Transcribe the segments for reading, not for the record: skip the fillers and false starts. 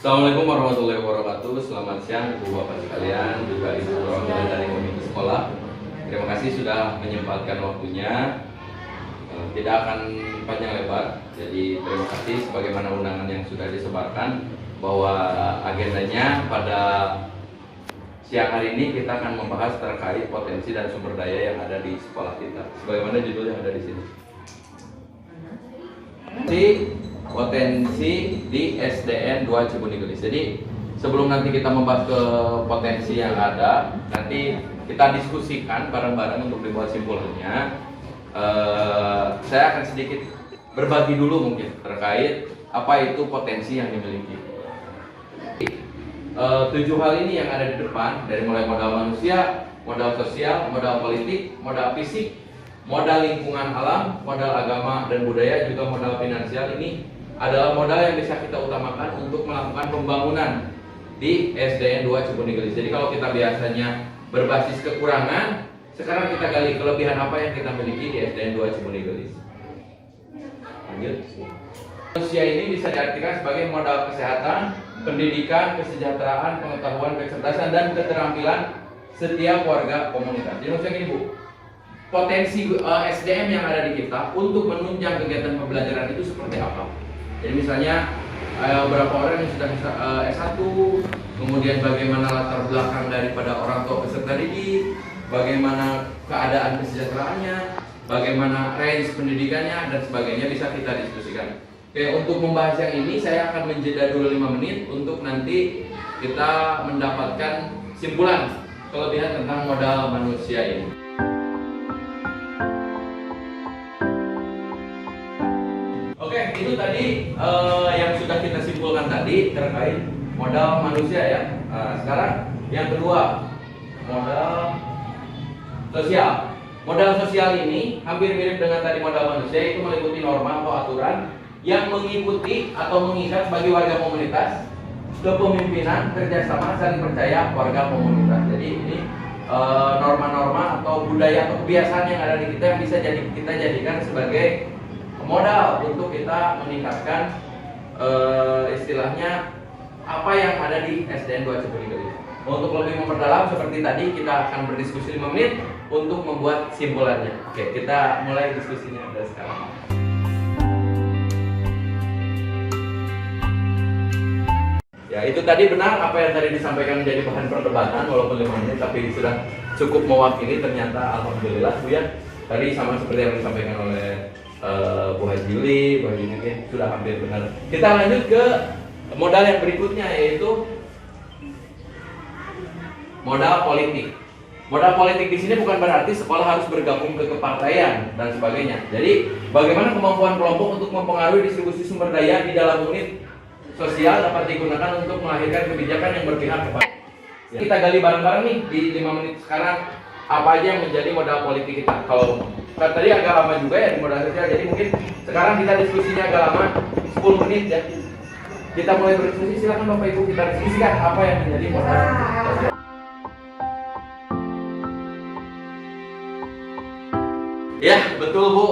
Assalamualaikum warahmatullahi wabarakatuh. Selamat siang Ibu Bapak sekalian, juga Ibu perwakilan dari komite sekolah. Terima kasih sudah menyempatkan waktunya. Tidak akan panjang lebar. Jadi terima kasih sebagaimana undangan yang sudah disebarkan bahwa agendanya pada siang hari ini kita akan membahas terkait potensi dan sumber daya yang ada di sekolah kita. Sebagaimana judul yang ada di sini. Potensi di SDN 2 Cibunigelis. Jadi sebelum nanti kita membahas ke potensi yang ada, nanti kita diskusikan bareng-bareng untuk dibuat simpulannya. Saya akan sedikit berbagi dulu mungkin terkait apa itu potensi yang dimiliki. 7 hal ini yang ada di depan, dari mulai modal manusia, modal sosial, modal politik, modal fisik, modal lingkungan alam, modal agama dan budaya, juga modal finansial. Ini adalah modal yang bisa kita utamakan untuk melakukan pembangunan di SDN 2 Cibunigelis. Jadi kalau kita biasanya berbasis kekurangan, sekarang kita gali kelebihan apa yang kita miliki di SDN 2 Cibunigelis. Lanjut. Manusia ini bisa diartikan sebagai modal kesehatan, pendidikan, kesejahteraan, pengetahuan, kecerdasan, dan keterampilan setiap warga komunitas. Jadi maksudnya gini Bu, potensi SDM yang ada di kita untuk menunjang kegiatan pembelajaran itu seperti apa? Jadi misalnya beberapa orang yang sudah S1, kemudian bagaimana latar belakang daripada orang tua peserta didik, bagaimana keadaan kesejahteraannya, bagaimana range pendidikannya, dan sebagainya bisa kita diskusikan. Oke, untuk membahas yang ini saya akan menjeda dulu 5 menit untuk nanti kita mendapatkan simpulan kelebihan tentang modal manusia ini. Oke, itu tadi yang sudah kita simpulkan tadi terkait modal manusia ya. Sekarang yang kedua, modal sosial. Modal sosial ini hampir mirip dengan tadi modal manusia, itu meliputi norma atau aturan yang mengikuti atau mengikat bagi warga komunitas, kepemimpinan, kerjasama, saling percaya warga komunitas. Jadi ini norma-norma atau budaya atau kebiasaan yang ada di kita yang bisa kita jadikan sebagai modal untuk kita meningkatkan istilahnya apa yang ada di SDN 2 Cibunigelis. Untuk lebih memperdalam seperti tadi, kita akan berdiskusi 5 menit untuk membuat simpulannya. Oke, kita mulai diskusinya dari sekarang. Ya, itu tadi benar apa yang tadi disampaikan menjadi bahan perdebatan walaupun 5 menit, tapi sudah cukup mewakili ternyata. Alhamdulillah Bu ya. Tadi sama seperti yang disampaikan oleh Bu Haji Yuli, Bu Haji Yuli sudah hampir benar. Kita lanjut ke modal yang berikutnya, yaitu modal politik. Modal politik di sini bukan berarti sekolah harus bergabung ke kepartaian dan sebagainya. Jadi bagaimana kemampuan kelompok untuk mempengaruhi distribusi sumber daya di dalam unit sosial dapat digunakan untuk melahirkan kebijakan yang berpihak kepada. Kita gali bareng-bareng nih di 5 menit sekarang apa aja yang menjadi modal politik kita. Kalau tadi agak lama juga ya di modal sosial, jadi mungkin sekarang kita diskusinya agak lama, 10 menit ya. Kita mulai berdiskusi, silakan Bapak Ibu kita diskusikan apa yang menjadi modal sosial. Ya betul Bu,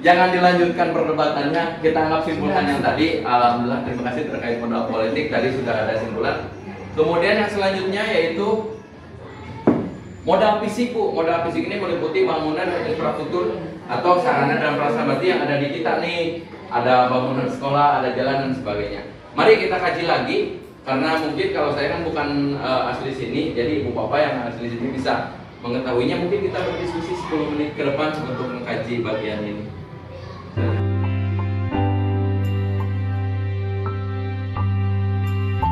jangan dilanjutkan perdebatannya, kita anggap simpulan yang tadi. Alhamdulillah, terima kasih terkait modal politik, tadi sudah ada simpulan. Kemudian yang selanjutnya yaitu modal fisik Bu. Modal fisik ini meliputi bangunan dan infrastruktur atau sarana dan prasarana yang ada di kita nih. Ada bangunan sekolah, ada jalan dan sebagainya. Mari kita kaji lagi, karena mungkin kalau saya kan bukan asli sini, jadi Ibu Bapak yang asli sini bisa mengetahuinya. Mungkin kita berdiskusi 10 menit ke depan untuk mengkaji bagian ini.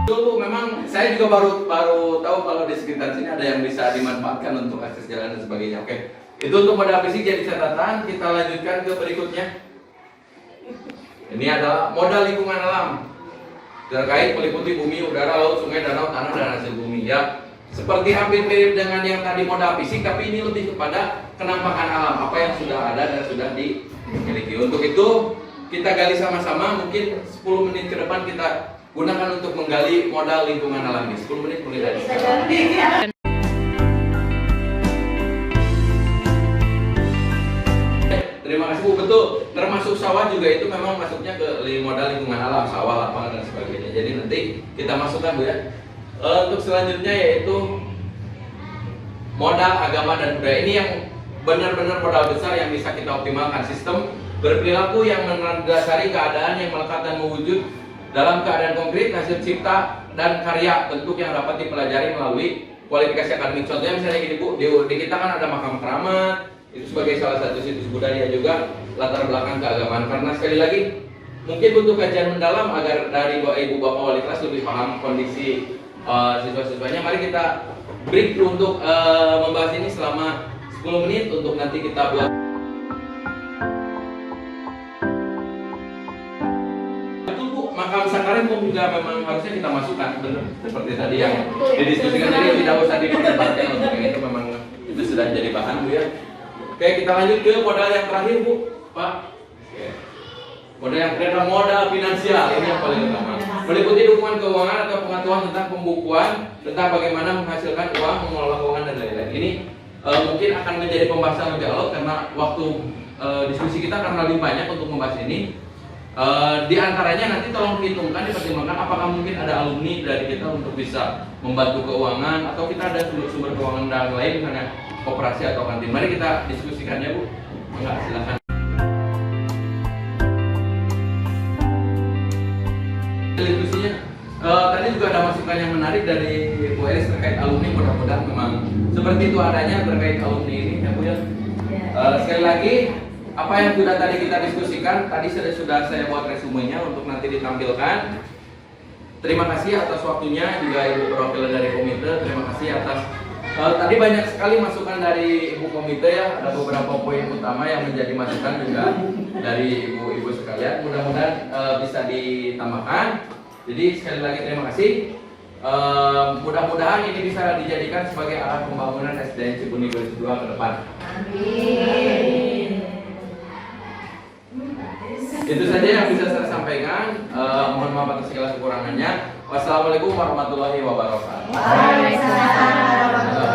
Dulu memang saya juga baru tahu kalau di sekitar sini ada yang bisa dimanfaatkan untuk akses jalan dan sebagainya. Oke, itu untuk modal fisik jadi catatan. Kita lanjutkan ke berikutnya. Ini adalah modal lingkungan alam terkait meliputi bumi, udara, laut, sungai, danau, tanah, dan hasil bumi ya. Seperti hampir mirip dengan yang tadi modal fisik, tapi ini lebih kepada kenampakan alam, apa yang sudah ada dan sudah dimiliki. Untuk itu kita gali sama-sama, mungkin 10 menit ke depan kita gunakan untuk menggali modal lingkungan alam ini. 10 menit mulai dari sekarang. Terima kasih Bu, betul. Termasuk sawah juga itu memang masuknya ke modal lingkungan alam, sawah, lapangan dan sebagainya. Jadi nanti kita masukkan Bu ya. Untuk selanjutnya yaitu modal agama dan budaya. Ini yang benar-benar modal besar yang bisa kita optimalkan. Sistem berperilaku yang mendasari keadaan yang melekat dan mewujud dalam keadaan konkret, hasil cipta dan karya bentuk yang dapat dipelajari melalui kualifikasi akademik. Contohnya misalnya gini Bu, di kita kan ada makam keramat, itu sebagai salah satu situs budaya juga latar belakang keagamaan. Karena sekali lagi mungkin butuh kajian mendalam agar dari ibu bapak wali kelas lebih paham kondisi siswa-siswanya. Mari kita break untuk membahas ini selama 10 menit untuk nanti kita buat. Betul Bu, makam Sakarem juga memang harusnya kita masukkan, benar seperti tadi yang didiskusikan. Jadi tidak usah diperdebatkan untuk yang itu, memang itu sudah jadi bahan Bu ya. Oke, kita lanjut ke modal yang terakhir Bu, Pak. Oke. Modal yang terakhir, modal finansial, ini yang paling utama. Meliputi dukungan keuangan atau pengetahuan tentang pembukuan, tentang bagaimana menghasilkan uang, mengelola keuangan dan lain-lain. Ini mungkin akan menjadi pembahasan lebih alot karena waktu diskusi kita karena lebih banyak untuk membahas ini. Di antaranya nanti tolong perhitungkan, dipertimbangkan apakah mungkin ada alumni dari kita untuk bisa membantu keuangan atau kita ada sumber keuangan dan lain misalnya koperasi atau kantin. Mari kita diskusikannya Bu. Enggak, silakan. Diskusinya tadi juga ada masukan yang menarik dari Bu Elis terkait alumni. Mudah-mudahan memang seperti itu adanya terkait alumni ini ya Bu ya. Sekali lagi apa yang sudah tadi kita diskusikan tadi sudah saya buat resumenya untuk nanti ditampilkan. Terima kasih atas waktunya juga Ibu perwakilan dari komite. Terima kasih atas tadi banyak sekali masukan dari Ibu komite ya. Ada beberapa poin utama yang menjadi masukan juga dari ibu-ibu sekalian. Mudah-mudahan bisa ditambahkan. Jadi sekali lagi terima kasih. Mudah-mudahan ini bisa dijadikan sebagai arah pembangunan SDN Cibuni 22 ke depan. Amin. Itu saja yang bisa saya sampaikan. Mohon maaf atas segala kekurangannya. Wassalamualaikum warahmatullahi wabarakatuh. Waalaikumsalam.